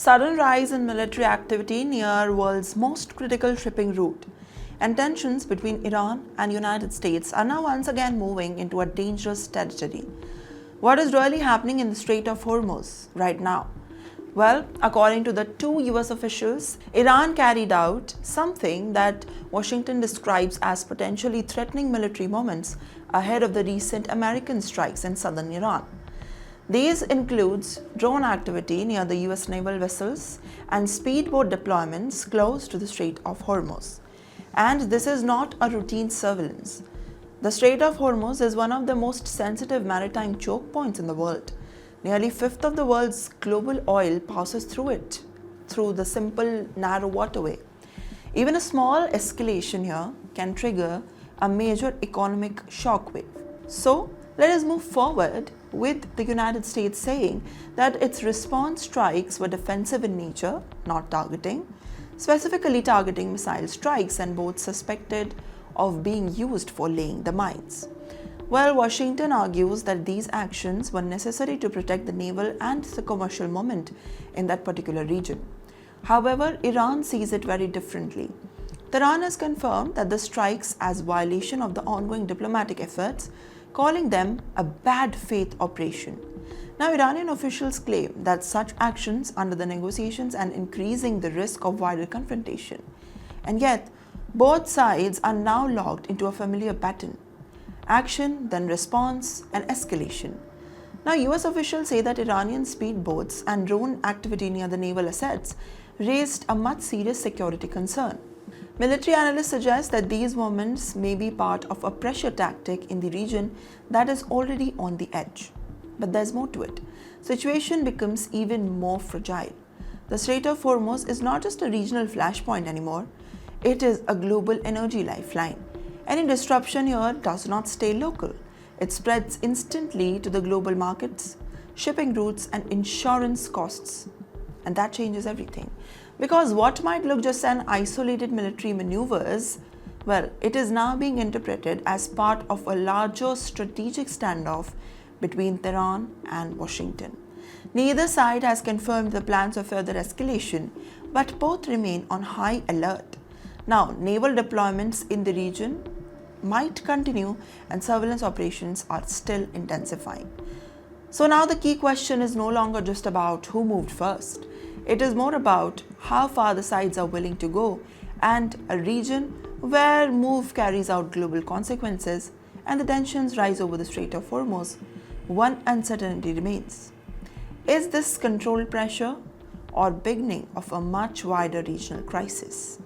sudden rise in military activity near world's most critical shipping route, and tensions between Iran and United States are now once again moving into a dangerous territory. What is really happening in the Strait of Hormuz right now? Well, according to the two US officials, Iran carried out something that Washington describes as potentially threatening military moments ahead of the recent American strikes in southern Iran. These includes drone activity near the US naval vessels and speedboat deployments close to the Strait of Hormuz. And this is not a routine surveillance. The Strait of Hormuz is one of the most sensitive maritime choke points in the world. Nearly a fifth of the world's global oil passes through it, through the simple, narrow waterway. Even a small escalation here can trigger a major economic shockwave. So, let us move forward with the United States saying that its response strikes were defensive in nature, not targeting, specifically targeting missile strikes and boats suspected of being used for laying the mines. Well, Washington argues that these actions were necessary to protect the naval and the commercial moment in that particular region. However, Iran sees it very differently. Tehran has confirmed that the strikes as violation of the ongoing diplomatic efforts, calling them a bad faith operation. Now, Iranian officials claim that such actions under the negotiations and increasing the risk of wider confrontation. And yet, both sides are now locked into a familiar pattern: action, then response, and escalation. Now, US officials say that Iranian speedboats and drone activity near the naval assets raised a much serious security concern. Military analysts suggest that these movements may be part of a pressure tactic in the region that is already on the edge. But there's more to it. Situation becomes even more fragile. The Strait of Hormuz is not just a regional flashpoint anymore. It is a global energy lifeline. Any disruption here does not stay local. It spreads instantly to the global markets, shipping routes, and insurance costs. And that changes everything. Because what might look just an isolated military maneuvers, well, it is now being interpreted as part of a larger strategic standoff between Tehran and Washington. Neither side has confirmed the plans of further escalation, but both remain on high alert. Now, naval deployments in the region might continue and surveillance operations are still intensifying. So now the key question is no longer just about who moved first. It is more about how far the sides are willing to go, and a region where move carries out global consequences and the tensions rise over the Strait of Hormuz. One uncertainty remains. Is this controlled pressure or beginning of a much wider regional crisis?